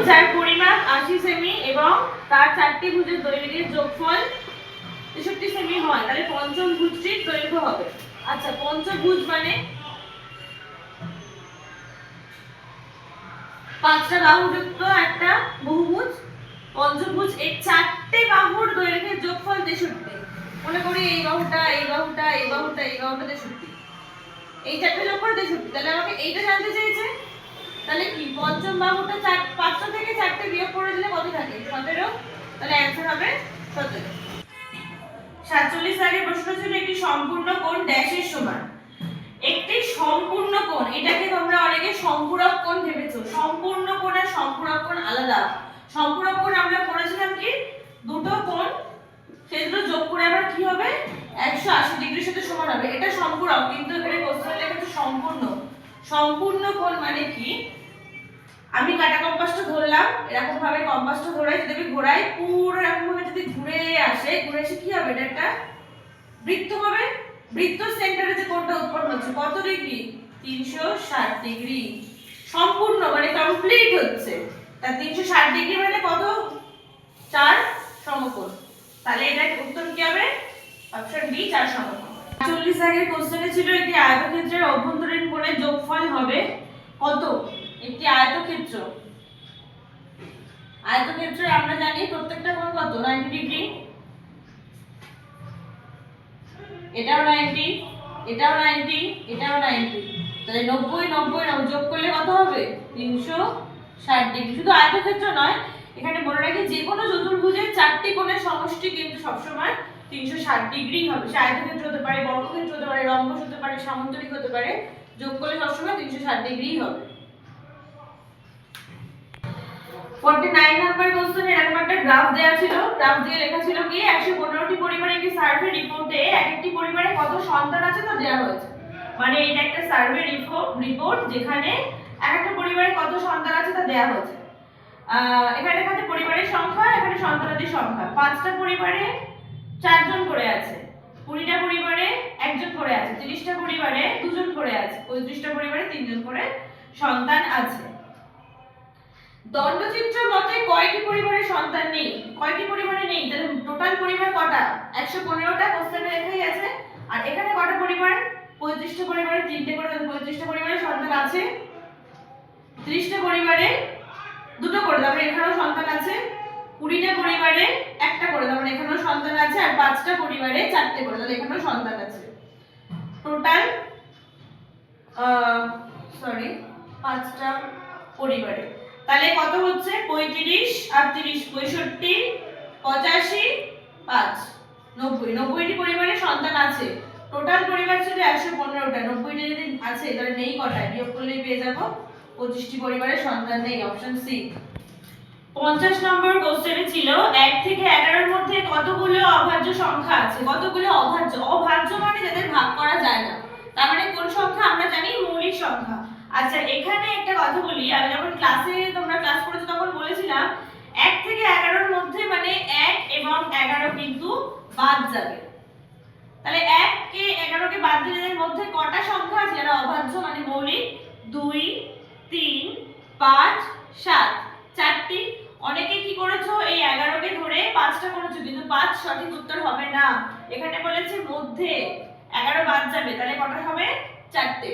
যার পরিমাপ 80 সেমি এবং তার 4টি ভুজের দৈর্ঘ্যের যোগফল 63 সেমি হয়, তাহলে পঞ্চম ভুজটির দৈর্ঘ্য হবে। আচ্ছা, পঞ্চভুজ মানে 5টা বাহুযুক্ত একটা বহুভুজ। পঞ্চভুজ এর 4টে বাহুর দৈর্ঘ্যের যোগফল 63। মনে করি এই বাহুটা, এই বাহুটা, এই বাহুটা, এই বাহুটা 63, এই 4টে যোগ করে 63। তাহলে আমাকে এইটা জানতে চেয়েছে, তাহলে কি পঞ্চম বাহুটা 5টা থেকে 4টে বিয়োগ করে দিলে কত থাকে? 17। তাহলে অ্যানসার হবে 17। 47 আগে প্রশ্ন ছিল একটি সম্পূর্ণ কোণ ড্যাশের সমান। একটি সম্পূর্ণ কোণ, এটাকে তোমরা অনেকে সম্পূরক কোণ ভেবেছো। সম্পূর্ণ কোণ আর সম্পূরক কোণ আলাদা। সম্পূরক কোণ আমরা করেছিলাম কি দুটো কোণ সেগুলো যোগ করে আবার কি হবে 180 ডিগ্রির সাথে সমান হবে, এটা সম্পূরক। কিন্তু এখানে কোশ্চেন লেখা সম্পূর্ণ। সম্পূর্ণ কোণ মানে কি, আমি কাটা কম্পাসটা ধরলাম, এরকম ভাবে কম্পাসটা ধরে যদি আমি ঘোরাই, পুরো এরকম ভাবে যদি ঘুরে আসে, ঘুরে এসে কি হবে, এটা একটা বৃত্ত হবে। বৃত্ত সেন্টারে যে কোণটা উৎপন্ন হচ্ছে কত ডিগ্রি? 360 ডিগ্রি। সম্পূর্ণ মানে কমপ্লিট হচ্ছে। তা 360 ডিগ্রি মানে কত? 4 সমকোণ। তাহলে এটা উত্তর কি হবে? অপশন ডি, 4 সমকোণ। 40 আগের কোশ্চেনে ছিল একটি আয়তক্ষেত্রের অভ্যন্তরীণ কোণের যোগফল হবে কত? একটি আয়তক্ষেত্র, আয়তক্ষেত্রে আমরা জানি প্রত্যেকটা কোণ কত? 90 ডিগ্রি। এটাও 90, এটাও 90, এটাও 90। তাহলে 90 90 যোগ করলে কত হবে? 360 ডিগ্রি। শুধু আয়তক্ষেত্র নয়, এখানে মনে রাখি যে কোনো চতুর্ভুজের 4টি কোণের সমষ্টি কিন্তু সবসময় 360 ডিগ্রি হবে। সে আয়তক্ষেত্র হতে পারে, বর্গক্ষেত্র হতে পারে, রম্বস হতে পারে, সামান্তরিক হতে পারে, যোগ করলে সবসময় 360 ডিগ্রিই হবে। 49 নাম্বার কোশ্চেনে এরকম একটা গ্রাফ দেওয়া ছিল। গ্রাফ দিয়ে লেখা ছিল কি 115টি পরিবারের একটি সার্ভে রিপোর্টে এক একটি পরিবারে কত সন্তান আছে তা দেওয়া হয়েছে। মানে এটা একটা সার্ভে রিপোর্ট যেখানে এক একটা পরিবারে কত সন্তান আছে তা দেওয়া হয়েছে। এখানে লেখা আছে পরিবারের সংখ্যা, এখানে সন্তানাদির সংখ্যা। 5টা পরিবারে 4 জন করে আছে, 20টা পরিবারে 1 জন করে আছে, 30টা পরিবারে 2 জন করে আছে, 35টা পরিবারে 3 জন করে সন্তান আছে। দণ্ডচিত্র মতে কয়টি পরিবারের সন্তান নেই? কয়টি পরিবারে নেই? তাহলে টোটাল পরিবার কটা? 115টা কোশ্চেনে লেখাই আছে। আর এখানে কটা পরিবার? 35টা পরিবারে 3টে করে, 35টা পরিবারে সন্তান আছে। 30টা পরিবারে 2টো করে, তারপরে এখানেও সন্তান আছে। 20টা পরিবারে 1টা করে, তারপরে এখানেও সন্তান আছে। আর 5টা পরিবারে 4টে করে, তাহলে এখানেও সন্তান আছে। টোটাল 5টা পরিবারে। তাহলে কত হচ্ছে? 35 আর 30, 65, 85, 5, 90। 90টি পরিবারে সন্তান আছে। টোটাল পরিবার ছিল 115টা, 90টা যদি আছে তাহলে নেই কটায়? বিয়োগ করলেই পেয়ে যাব 25টি পরিবারে সন্তান নেই, অপশন সি। 50 নম্বর কোশ্চেনে ছিল 1 থেকে 11 এর মধ্যে কতগুলো অভাজ্য সংখ্যা আছে? কতগুলো অভাজ্য? অভাজ্য মানে যাদের ভাগ করা যায় না। তার মানে কোন সংখ্যা? আমরা জানি মৌলিক সংখ্যা। আচ্ছা, এখানে একটা কথা বলি, আমি যখন ক্লাসে, তোমরা ক্লাস করেছো তখন বলেছিলাম 1 থেকে 11 এর মধ্যে মানে 1 এবং 11 কিন্তু বাদ যাবে। তাহলে 1 কে 11 কে বাদ দিলে এর মধ্যে কটা সংখ্যা আছে যারা অভাজ্য মানে মৌলিক? 2, 3, 5, 7, 4টি। অনেকে কি করেছো, এই 11 কে ধরে 5টা করেছো, কিন্তু 5 সঠিক উত্তর হবে না। এখানে বলেছে মধ্যে 11 বাদ যাবে, তাহলে কটা হবে? 4টে।